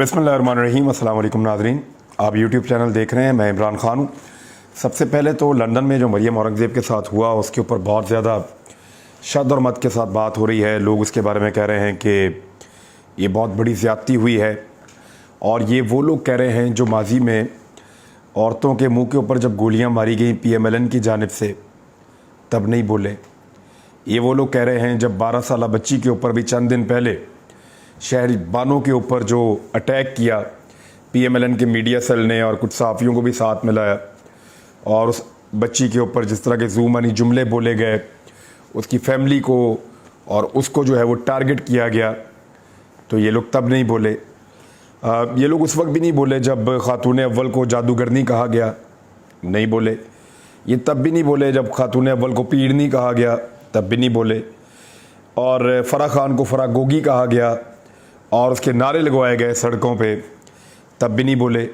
बिस्मिल्लाहिर्रहमानिर्रहीम। अस्सलाम वालेकुम नाज़रीन, आप यूट्यूब चैनल देख रहे हैं। मैं इमरान ख़ान हूँ। सबसे पहले तो लंदन में जो मरियम औरंगज़ेब के साथ हुआ उसके ऊपर बहुत ज़्यादा शद और मत के साथ बात हो रही है। लोग उसके बारे में कह रहे हैं कि ये बहुत बड़ी ज़्यादती हुई है, और ये वो लोग कह रहे हैं जो माजी में औरतों के मुँह के ऊपर जब गोलियाँ मारी गई PMLN की जानिब से तब नहीं बोले। ये वो लोग कह रहे हैं जब 12 साला बच्ची के ऊपर भी चंद दिन पहले शहरबानों के ऊपर जो अटैक किया PMLN के मीडिया सेल ने और कुछ सहाफ़ियों को भी साथ मिलाया, और उस बच्ची के ऊपर जिस तरह के ज़ुबानी जुमले बोले गए, उसकी फैमिली को और उसको जो है वो टारगेट किया गया, तो ये लोग तब नहीं बोले। ये लोग उस वक्त भी नहीं बोले जब खातून अव्वल को जादूगरनी कहा गया, नहीं बोले। ये तब भी नहीं बोले जब खातून अव्वल को पीड़नी कहा गया, तब भी नहीं बोले। और फ़राह खान को फ़राह गोगी कहा गया और उसके नारे लगवाए गए सड़कों पे, तब भी नहीं बोले।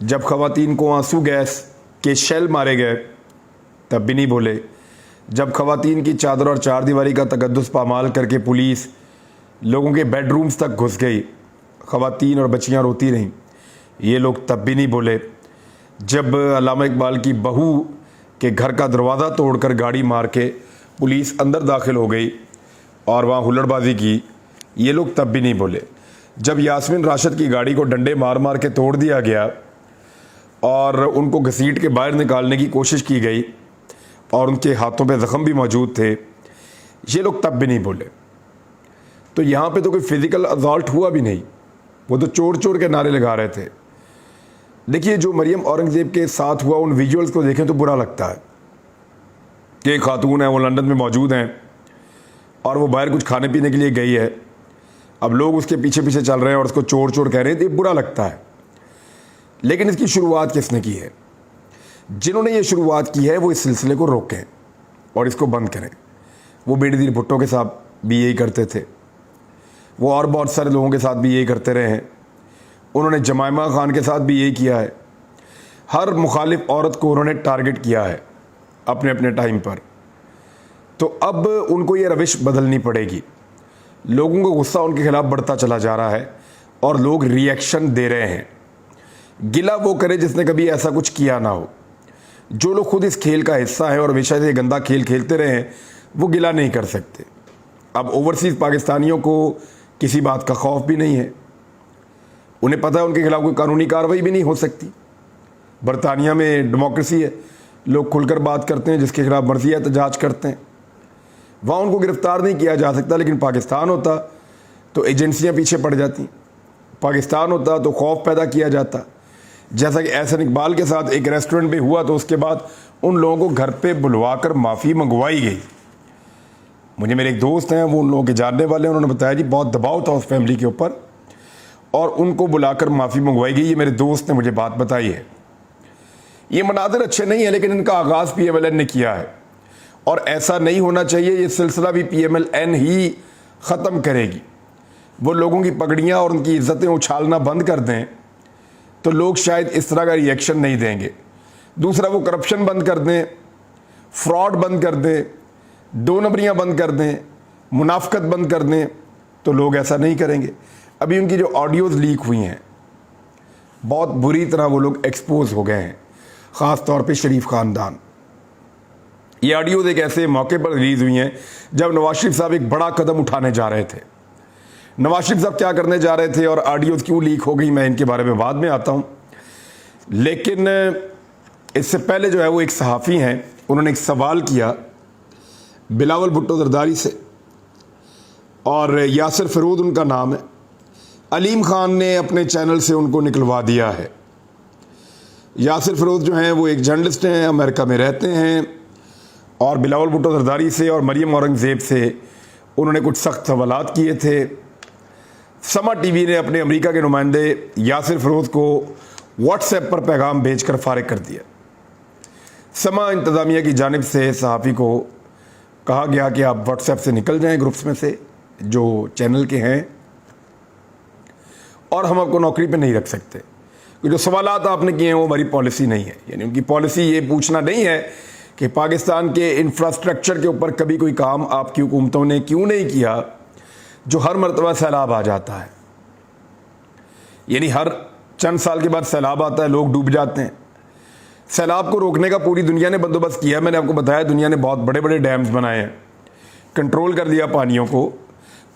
जब ख़वातीन को आंसू गैस के शेल मारे गए, तब भी नहीं बोले। जब ख़वातीन की चादर और चारदीवारी का तकद्दुस पामाल करके पुलिस लोगों के बेडरूम्स तक घुस गई, ख़वातीन और बच्चियाँ रोती रहीं, ये लोग तब भी नहीं बोले। जब अल्लामा इकबाल की बहू के घर का दरवाज़ा तोड़कर गाड़ी मार के पुलिस अंदर दाखिल हो गई और वहाँ हुल्लड़बाजी की, ये लोग तब भी नहीं बोले। जब यास्मीन राशिद की गाड़ी को डंडे मार मार के तोड़ दिया गया और उनको घसीट के बाहर निकालने की कोशिश की गई और उनके हाथों पे ज़ख़म भी मौजूद थे, ये लोग तब भी नहीं बोले। तो यहाँ पे तो कोई फ़िज़िकल असॉल्ट हुआ भी नहीं, वो तो चोर चोर के नारे लगा रहे थे। देखिए, जो मरियम औरंगज़ेब के साथ हुआ, उन विजुअल्स को देखें तो बुरा लगता है कि एक खातून है, वो लंदन में मौजूद हैं और वो बाहर कुछ खाने पीने के लिए गई है। अब लोग उसके पीछे पीछे चल रहे हैं और उसको चोर चोर कह रहे हैं, तो ये बुरा लगता है। लेकिन इसकी शुरुआत किसने की है? जिन्होंने ये शुरुआत की है वो इस सिलसिले को रोकें और इसको बंद करें। वो बेनज़ीर भुट्टो के साथ भी यही करते थे, वो और बहुत सारे लोगों के साथ भी यही करते रहे हैं। उन्होंने जमाइमा खान के साथ भी यही किया है। हर मुखालिफ औरत को उन्होंने टारगेट किया है अपने अपने टाइम पर। तो अब उनको ये रविश बदलनी पड़ेगी। लोगों को गुस्सा उनके खिलाफ बढ़ता चला जा रहा है और लोग रिएक्शन दे रहे हैं। गिला वो करे जिसने कभी ऐसा कुछ किया ना हो। जो लोग खुद इस खेल का हिस्सा है और हमेशा से गंदा खेल खेलते रहे हैं, वो गिला नहीं कर सकते। अब ओवरसीज़ पाकिस्तानियों को किसी बात का खौफ भी नहीं है। उन्हें पता है उनके खिलाफ कोई कानूनी कार्रवाई भी नहीं हो सकती। बरतानिया में डेमोक्रेसी है, लोग खुलकर बात करते हैं, जिसके खिलाफ मर्जी है एहतजाज करते हैं। वहाँ उनको गिरफ़्तार नहीं किया जा सकता। लेकिन पाकिस्तान होता तो एजेंसियाँ पीछे पड़ जाती, पाकिस्तान होता तो खौफ पैदा किया जाता। जैसा कि एहसन इकबाल के साथ एक रेस्टोरेंट में हुआ, तो उसके बाद उन लोगों को घर पे बुलवा कर माफ़ी मंगवाई गई। मुझे मेरे एक दोस्त हैं, वो उन लोगों के जानने वाले हैं, उन्होंने बताया जी बहुत दबाव था उस फैमिली के ऊपर और उनको बुलाकर माफ़ी मंगवाई गई। ये मेरे दोस्त ने मुझे बात बताई है। ये मनाज़िर अच्छे नहीं है, लेकिन इनका आगाज़ PMLN ने किया है और ऐसा नहीं होना चाहिए। ये सिलसिला भी PMLN ही ख़त्म करेगी। वो लोगों की पगड़ियाँ और उनकी इज़्ज़तें उछालना बंद कर दें तो लोग शायद इस तरह का रिएक्शन नहीं देंगे। दूसरा, वो करप्शन बंद कर दें, फ्रॉड बंद कर दें, दो नंबरियाँ बंद कर दें, मुनाफ़कत बंद कर दें, तो लोग ऐसा नहीं करेंगे। अभी उनकी जो ऑडियोज़ लीक हुई हैं, बहुत बुरी तरह वो लोग एक्सपोज हो गए हैं, ख़ास तौर पे शरीफ ख़ानदान। ये ऑडियोज़ एक ऐसे मौके पर रिलीज़ हुई हैं जब नवाज शरीफ साहब एक बड़ा कदम उठाने जा रहे थे। नवाज शरीफ साहब क्या करने जा रहे थे और ऑडियोज़ क्यों लीक हो गई, मैं इनके बारे में बाद में आता हूँ। लेकिन इससे पहले जो है वो एक सहाफ़ी हैं, उन्होंने एक सवाल किया बिलावल भुट्टो जरदारी से, और यासिर फ़िरोज़ उनका नाम है। अलीम ख़ान ने अपने चैनल से उनको निकलवा दिया है। यासिर फ़िरोज़ जो हैं वो एक जर्नलिस्ट हैं, अमेरिका में रहते हैं, और बिलावल भुट्टो जरदारी से और मरियम औरंगज़ेब से उन्होंने कुछ सख्त सवालात किए थे। समा टीवी ने अपने अमेरिका के नुमाइंदे यासिर फ़िरोज़ को व्हाट्सएप पर पैगाम भेजकर फ़ारिग कर दिया। समा इंतज़ामिया की जानिब से सहाफ़ी को कहा गया कि आप व्हाट्सएप से निकल जाएं, ग्रुप्स में से जो चैनल के हैं, और हम आपको नौकरी पे नहीं रख सकते। जो सवालात आपने किए हैं वो हमारी पॉलिसी नहीं है। यानी उनकी पॉलिसी ये पूछना नहीं है कि पाकिस्तान के इंफ्रास्ट्रक्चर के ऊपर कभी कोई काम आपकी हुकूमतों ने क्यों नहीं किया जो हर मरतबा सैलाब आ जाता है। यानी हर चंद साल के बाद सैलाब आता है, लोग डूब जाते हैं। सैलाब को रोकने का पूरी दुनिया ने बंदोबस्त किया। मैंने आपको बताया दुनिया ने बहुत बड़े बड़े डैम्स बनाए हैं, कंट्रोल कर दिया पानियों को,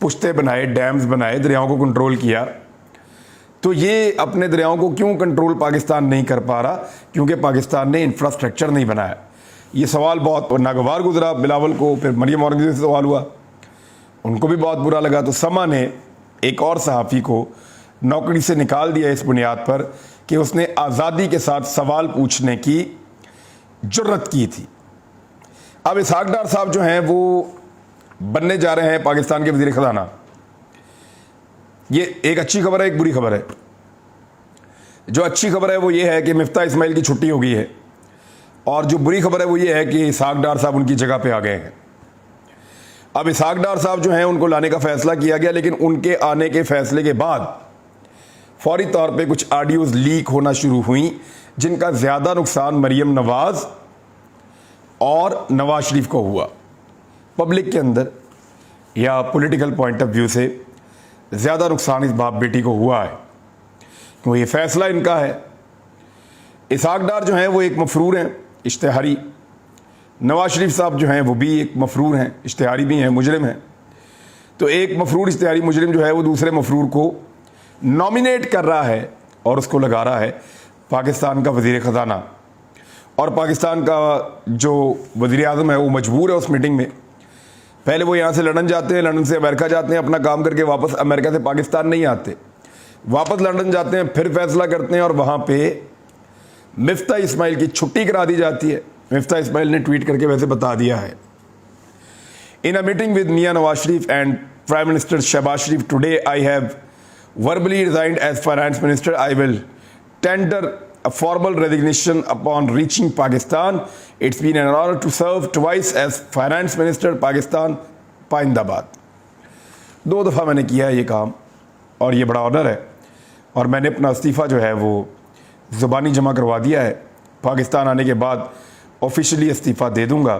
पुश्ते बनाए, डैम्स बनाए, दरियाओं को कंट्रोल किया। तो ये अपने दरियाओं को क्यों कंट्रोल पाकिस्तान नहीं कर पा रहा? क्योंकि पाकिस्तान ने इंफ्रास्ट्रक्चर नहीं बनाया। ये सवाल बहुत नागवार गुजरा बिलावल को, फिर मरियम औरंगजेब से सवाल हुआ, उनको भी बहुत बुरा लगा। तो समा ने एक और सहाफ़ी को नौकरी से निकाल दिया इस बुनियाद पर कि उसने आज़ादी के साथ सवाल पूछने की जुर्रत की थी। अब इसहाक डार साहब जो हैं वो बनने जा रहे हैं पाकिस्तान के वज़ीर ख़ज़ाना। ये एक अच्छी खबर है, एक बुरी खबर है। जो अच्छी खबर है वो ये है कि मिफ्ता इस्माइल की छुट्टी हो गई है, और जो बुरी खबर है वो ये है कि इसहाक डार साहब उनकी जगह पे आ गए हैं। अब इसहाक डार साहब जो हैं उनको लाने का फैसला किया गया, लेकिन उनके आने के फैसले के बाद फौरी तौर पे कुछ ऑडियोज़ लीक होना शुरू हुई, जिनका ज़्यादा नुकसान मरियम नवाज़ और नवाज शरीफ को हुआ। पब्लिक के अंदर या पॉलिटिकल पॉइंट ऑफ व्यू से ज़्यादा नुकसान इस बाप बेटी को हुआ है, क्योंकि ये फैसला इनका है। इसहाक डार जो हैं वो एक मफरूर हैं, इश्तिहारी। नवाज शरीफ साहब जो हैं वो भी एक मफरूर हैं, इश्तिहारी भी हैं, मुजरिम हैं। तो एक मफरूर इश्तिहारी मुजरिम जो है वो दूसरे मफरूर को नॉमिनेट कर रहा है और उसको लगा रहा है पाकिस्तान का वज़ीर ख़ज़ाना। और पाकिस्तान का जो वज़ीर आज़म है वो मजबूर है उस मीटिंग में। पहले वो यहाँ से लंदन जाते हैं, लंदन से अमेरिका जाते हैं, अपना काम करके वापस अमेरिका से पाकिस्तान नहीं आते, वापस लंदन जाते हैं, फिर फैसला करते हैं और वहाँ पे मिफ्ता इस्माइल की छुट्टी करा दी जाती है। मिफ्ता इस्माइल ने ट्वीट करके वैसे बता दिया है, in a meeting with Mian Nawaz Sharif and prime minister Shehbaz Sharif today I have verbally resigned as finance minister. I will tender a formal resignation upon reaching Pakistan. It's been an honor to serve twice as finance minister Pakistan पाइंदाबाद। 2 दफ़ा मैंने किया है ये काम और ये बड़ा honour है, और मैंने अपना इस्तीफ़ा जो है वो ज़ुबानी जमा करवा दिया है। पाकिस्तान आने के बाद ऑफिशियली इस्तीफ़ा दे दूँगा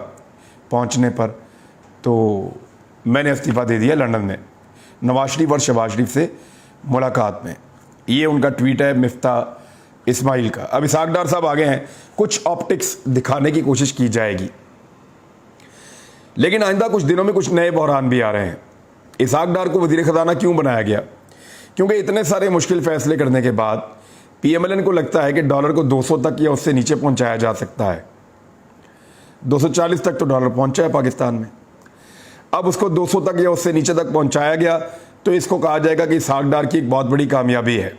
पहुँचने पर। तो मैंने इस्तीफ़ा दे दिया लंदन में नवाज शरीफ और शहबाज शरीफ से मुलाकात में। ये उनका ट्वीट है मिफ्ता इस्माइल का। अब इसहाक डार साहब आ गए हैं, कुछ ऑप्टिक्स दिखाने की कोशिश की जाएगी, लेकिन आइंदा कुछ दिनों में कुछ नए बहरान भी आ रहे हैं। इसहाक डार को वज़ीर ख़ज़ाना क्यों बनाया गया? क्योंकि इतने सारे मुश्किल फ़ैसले करने के बाद PMLN को लगता है कि डॉलर को 200 तक या उससे नीचे पहुंचाया जा सकता है। 240 तक तो डॉलर पहुंचा है पाकिस्तान में। अब उसको 200 तक या उससे नीचे तक पहुंचाया गया तो इसको कहा जाएगा कि इसहाक डार की एक बहुत बड़ी कामयाबी है।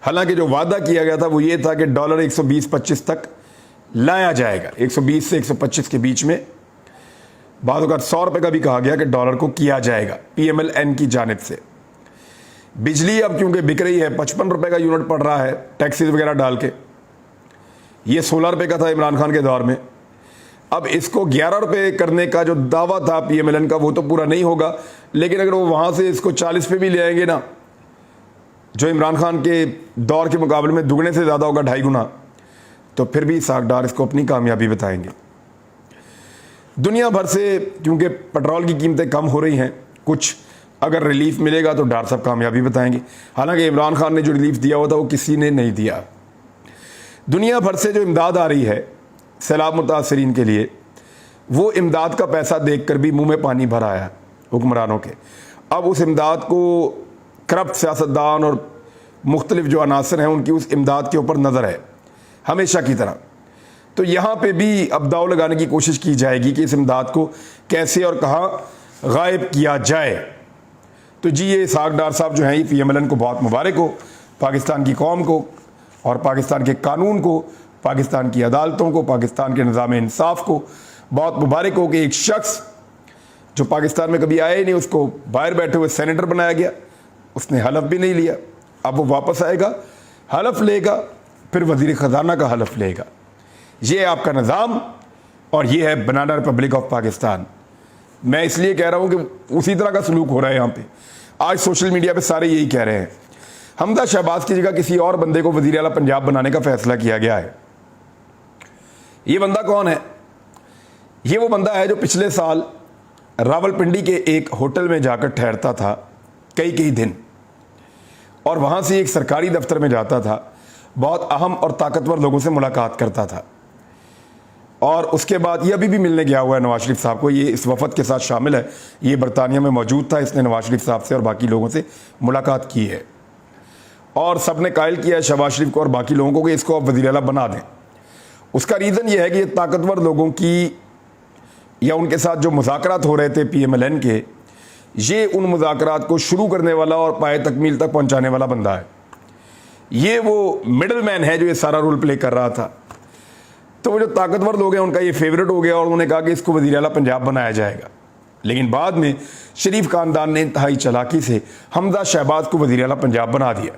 हालांकि जो वादा किया गया था वो ये था कि डॉलर 120-25 तक लाया जाएगा, 120 से 125 के बीच में। बाद अगर 100 रुपये का भी कहा गया कि डॉलर को किया जाएगा PMLN की जानिब से। बिजली अब क्योंकि बिक रही है, 55 रुपये का यूनिट पड़ रहा है टैक्सेस वगैरह डाल के। ये 16 रुपये का था इमरान खान के दौर में। अब इसको 11 रुपये करने का जो दावा था PMLN का वो तो पूरा नहीं होगा, लेकिन अगर वो वहाँ से इसको 40 पे भी ले आएंगे ना, जो इमरान खान के दौर के मुकाबले में दुगने से ज़्यादा होगा, 2.5 गुना, तो फिर भी इसहाक डार इसको अपनी कामयाबी बताएंगे। दुनिया भर से क्योंकि पेट्रोल की कीमतें कम हो रही हैं, कुछ अगर रिलीफ मिलेगा तो डार साहब कामयाबी बताएंगे। हालांकि इमरान खान ने जो रिलीफ दिया हुआ था वो किसी ने नहीं दिया। दुनिया भर से जो इमदाद आ रही है सैलाब मुतासरीन के लिए, वो इमदाद का पैसा देखकर भी मुंह में पानी भर आया हुक्मरानों के। अब उस इमदाद को करप्ट सियासतदान और मुख्तलिफ जो अनासर हैं उनकी उस इमदाद के ऊपर नज़र है हमेशा की तरह। तो यहाँ पे भी अब दाव लगाने की कोशिश की जाएगी कि इस इमदाद को कैसे और कहाँ गायब किया जाए। तो जी ये इसहाक डार साहब जो हैं ये PMLN को बहुत मुबारक हो, पाकिस्तान की कौम को और पाकिस्तान के कानून को, पाकिस्तान की अदालतों को, पाकिस्तान के निज़ाम इंसाफ को बहुत मुबारक हो कि एक शख्स जो पाकिस्तान में कभी आया ही नहीं उसको बाहर बैठे हुए सेनेटर बनाया गया। उसने हलफ भी नहीं लिया, अब वो वापस आएगा, हलफ लेगा, फिर वज़ीर ख़ज़ाना का हलफ लेगा। ये आपका निज़ाम और ये है बनाना रिपब्लिक ऑफ पाकिस्तान। मैं इसलिए कह रहा हूँ कि उसी तरह का सलूक हो रहा है यहाँ पे। आज सोशल मीडिया पे सारे यही कह रहे हैं। हमदा शहबाज की जगह किसी और बंदे को वज़ीर आला पंजाब बनाने का फैसला किया गया है। ये बंदा कौन है? ये वो बंदा है जो पिछले साल रावलपिंडी के एक होटल में जाकर ठहरता था कई दिन, और वहाँ से एक सरकारी दफ्तर में जाता था, बहुत अहम और ताकतवर लोगों से मुलाकात करता था। और उसके बाद ये अभी भी मिलने गया हुआ है नवाज शरीफ साहब को, ये इस वफद के साथ शामिल है, ये बरतानिया में मौजूद था, इसने नवाज शरीफ साहब से और बाकी लोगों से मुलाकात की है। और सब ने कायल किया है शहबाज शरीफ को और बाकी लोगों को कि इसको अब वज़ीर आला बना दें। उसका रीज़न ये है कि ये ताकतवर लोगों की या उनके साथ जो मुज़ाकरात हो रहे थे PMLN के, ये उन मुज़ाकरात को शुरू करने वाला और पाए तकमील तक पहुंचाने वाला बंदा है। ये वो मिडल मैन है जो ये सारा रोल प्ले कर रहा था। तो वो जो ताकतवर लोग हैं उनका ये फेवरेट हो गया और उन्होंने कहा कि इसको वज़ीर आला पंजाब बनाया जाएगा। लेकिन बाद में शरीफ खानदान ने इंतहाई चालाकी से हमजा शहबाज को वज़ीर आला पंजाब बना दिया।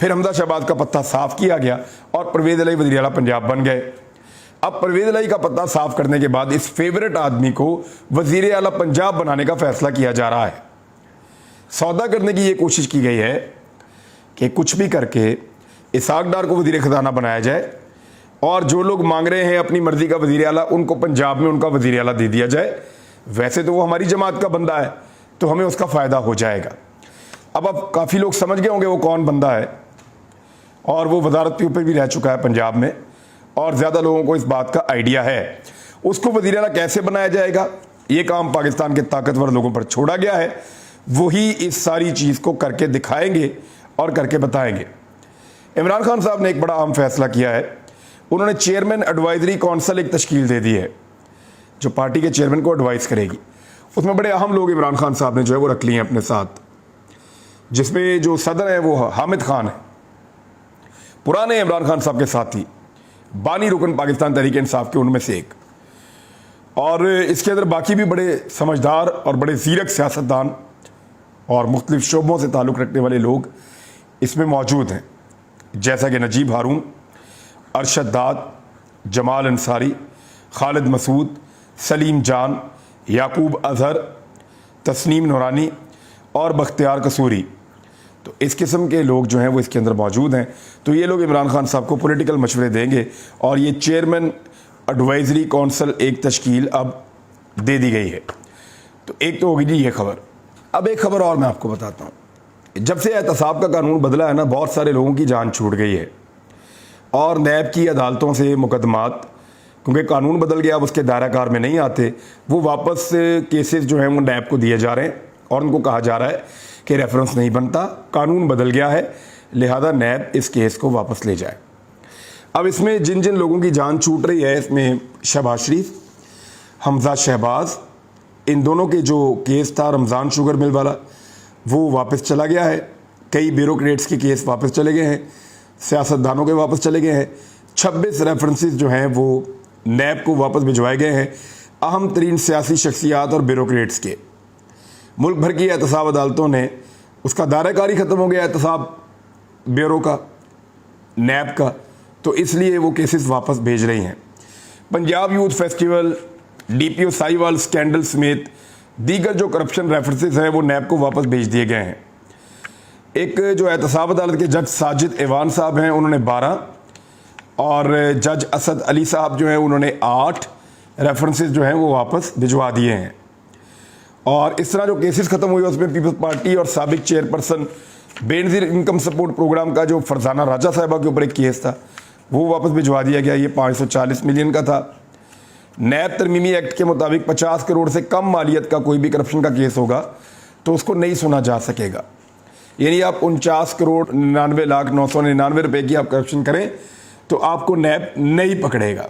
फिर हमजा शहबाज का पत्ता साफ किया गया और परवेज़ इलाही वज़ीर आला पंजाब बन गए। अब परवेज़ इलाही का पत्ता साफ करने के बाद इस फेवरेट आदमी को वज़ीर आला पंजाब बनाने का फैसला किया जा रहा है। सौदा करने की ये कोशिश की गई है कि कुछ भी करके इसहाक डार को वज़ीर ख़जाना बनाया जाए और जो लोग मांग रहे हैं अपनी मर्ज़ी का वज़ीर आला, उनको पंजाब में उनका वज़ीर आला दे दिया जाए। वैसे तो वो हमारी जमात का बंदा है तो हमें उसका फ़ायदा हो जाएगा। अब काफ़ी लोग समझ गए होंगे वो कौन बंदा है और वो वजारत के ऊपर भी रह चुका है पंजाब में और ज़्यादा लोगों को इस बात का आइडिया है। उसको वज़ीर आला कैसे बनाया जाएगा, ये काम पाकिस्तान के ताकतवर लोगों पर छोड़ा गया है। वही इस सारी चीज़ को करके दिखाएंगे और करके बताएंगे। इमरान खान साहब ने एक बड़ा अहम फैसला किया है। उन्होंने चेयरमैन एडवाइजरी काउंसिल एक तश्कील दे दी है जो पार्टी के चेयरमैन को एडवाइस करेगी। उसमें बड़े अहम लोग इमरान खान साहब ने जो है वो रख लिए हैं अपने साथ, जिसमें जो सदर है वो हामिद खान है, पुराने इमरान खान साहब के साथी, बानी रुकन पाकिस्तान तहरीक इंसाफ के उनमें से एक। और इसके अंदर बाकी भी बड़े समझदार और बड़े ज़ीरक सियासतदान और मुख्तलिफ शोबों से ताल्लुक़ रखने वाले लोग इसमें मौजूद हैं, जैसा कि नजीब हारून, अरशद दाद, जमाल अंसारी, खालिद मसूद, सलीम जान, याकूब अजहर, तस्नीम नूरानी और बख्तियार कसूरी। तो इस किस्म के लोग जो हैं वो इसके अंदर मौजूद हैं। तो ये लोग इमरान खान साहब को पॉलिटिकल मशवरे देंगे और ये चेयरमैन एडवाइजरी काउंसिल एक तश्कील अब दे दी गई है। तो एक तो होगी जी ये खबर। अब एक खबर और मैं आपको बताता हूँ। जब से एहतसाब का कानून बदला है ना, बहुत सारे लोगों की जान छूट गई है और नैब की अदालतों से मुकदमात, क्योंकि कानून बदल गया, अब उसके दायरा कार में नहीं आते, वो वापस केसेस जो हैं वो नैब को दिए जा रहे हैं और उनको कहा जा रहा है कि रेफरेंस नहीं बनता, कानून बदल गया है, लिहाजा नैब इस केस को वापस ले जाए। अब इसमें जिन जिन लोगों की जान छूट रही है, इसमें शहबाज शरीफ, हमजा शहबाज, इन दोनों के जो केस था रमज़ान शुगर मिल वाला, वो वापस चला गया है। कई ब्यूरोक्रेट्स के केस वापस चले गए हैं, सियासतदानों के वापस चले गए हैं। 26 रेफरेंसेस जो हैं वो नैब को वापस भिजवाए गए हैं, अहम तरीन सियासी शख्सियात और ब्यूरोक्रेट्स के। मुल्क भर की एहतसाब अदालतों ने उसका दायराकारी ख़त्म हो गया एहतसाब ब्यूरो का, नैब का, तो इसलिए वो केसेस वापस भेज रही हैं। Punjab youth festival, DPO Sahiwal scandal समेत दीगर जो करप्शन रेफरेंसेस हैं वो नैब को वापस भेज दिए गए हैं। एक जो एहतसाब अदालत के जज साजिद एवान साहब हैं, उन्होंने 12 और जज असद अली साहब जो हैं उन्होंने 8 रेफरेंसेस जो हैं वो वापस भिजवा दिए हैं। और इस तरह जो केसेस ख़त्म हुए उसमें पीपल्स पार्टी और साबिक chairperson Benazir Income Support Programme का जो फरजाना राजा साहिबा के ऊपर एक केस था वो वापस भिजवा दिया गया। ये 540 मिलियन का था। नैब तरमीमी एक्ट के मुताबिक 50 करोड़ से कम मालियत का कोई भी करप्शन का केस होगा तो उसको नहीं सुना जा सकेगा। यानी आप 49 करोड़ 99,999 रुपये की आप करप्शन करें तो आपको नैब नहीं पकड़ेगा।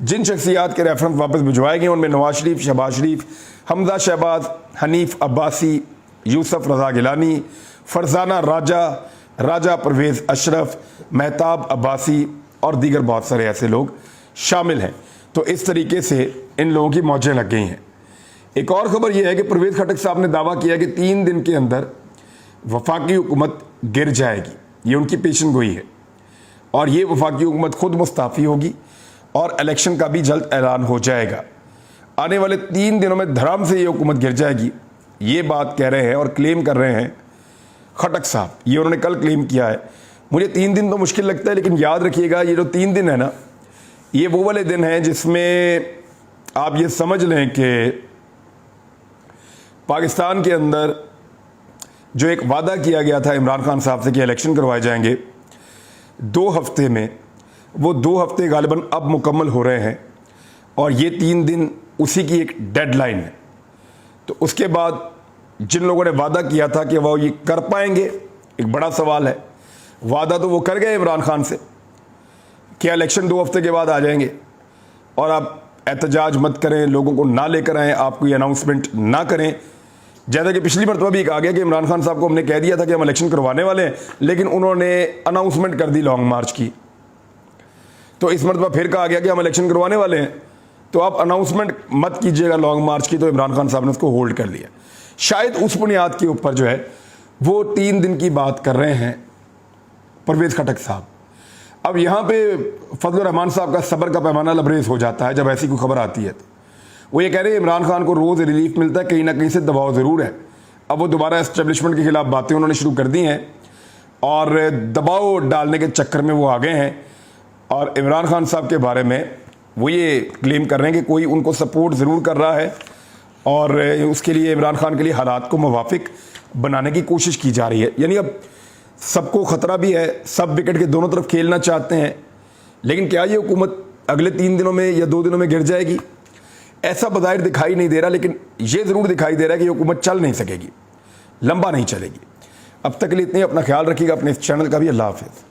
जिन शख्सियात के रेफरेंस वापस भिजवाए गए उनमें नवाज शरीफ, शहबाज शरीफ, हमजा शहबाज, हनीफ अब्बासी, यूसुफ रज़ा गिलानी, फरजाना राजा, राजा परवेज़ अशरफ, महताब अब्बासी और दीगर बहुत सारे ऐसे लोग शामिल हैं। तो इस तरीके से इन लोगों की मौजें लग गई हैं। एक और ख़बर यह है कि परवेज़ खटक साहब ने दावा किया कि 3 दिन के अंदर वफाकी हुकूमत गिर जाएगी। ये उनकी पेशन गोई है और ये वफाकी हुकूमत खुद मुस्ताफ़ी होगी और इलेक्शन का भी जल्द ऐलान हो जाएगा। आने वाले 3 दिनों में धड़ाम से ये हुकूमत गिर जाएगी, ये बात कह रहे हैं और क्लेम कर रहे हैं खटक साहब। ये उन्होंने कल क्लेम किया है। मुझे 3 दिन तो मुश्किल लगता है, लेकिन याद रखिएगा ये जो 3 दिन है ना, ये वो वाले दिन हैं जिसमें आप ये समझ लें कि पाकिस्तान के अंदर जो एक वादा किया गया था इमरान खान साहब से कि इलेक्शन करवाए जाएंगे 2 हफ्ते में, वो 2 हफ्ते गालिबन अब मुकम्मल हो रहे हैं और ये 3 दिन उसी की एक डेडलाइन है। तो उसके बाद जिन लोगों ने वादा किया था कि वो ये कर पाएंगे, एक बड़ा सवाल है। वादा तो वो कर गए इमरान खान से कि इलेक्शन 2 हफ्ते के बाद आ जाएंगे और आप एहतजाज मत करें, लोगों को ना लेकर आएँ, आप कोई अनाउंसमेंट ना करें। जैसा कि पिछली मरतबा भी कहा गया कि इमरान खान साहब को हमने कह दिया था कि हम इलेक्शन करवाने वाले हैं, लेकिन उन्होंने अनाउंसमेंट कर दी लॉन्ग मार्च की। तो इस मरतबा फिर कहा गया कि हम इलेक्शन करवाने वाले हैं, तो आप अनाउंसमेंट मत कीजिएगा लॉन्ग मार्च की। तो इमरान खान साहब ने उसको होल्ड कर लिया। शायद उस बुनियाद के ऊपर जो है वो 3 दिन की बात कर रहे हैं परवेज़ खटक साहब। अब यहाँ पे फजलुर रहमान साहब का सब्र का पैमाना लबरेज हो जाता है जब ऐसी कोई खबर आती है। तो वो ये कह रहे हैं इमरान खान को रोज़ रिलीफ मिलता है, कहीं ना कहीं से दबाव ज़रूर है। अब वो दोबारा एस्टेब्लिशमेंट के खिलाफ बातें उन्होंने शुरू कर दी हैं और दबाव डालने के चक्कर में वो आ गए हैं। और इमरान खान साहब के बारे में वो ये क्लेम कर रहे हैं कि कोई उनको सपोर्ट ज़रूर कर रहा है और उसके लिए इमरान खान के लिए हालात को मुवाफिक बनाने की कोशिश की जा रही है। यानी अब सबको ख़तरा भी है, सब विकेट के दोनों तरफ खेलना चाहते हैं, लेकिन क्या ये हुकूमत अगले 3 दिनों में या 2 दिनों में गिर जाएगी? ऐसा बज़ाहिर दिखाई नहीं दे रहा, लेकिन ये ज़रूर दिखाई दे रहा है कि ये हुकूमत चल नहीं सकेगी, लंबा नहीं चलेगी। अब तक के लिए इतनी, अपना ख्याल रखिएगा, अपने इस चैनल का भी। अल्लाह हाफ़िज़।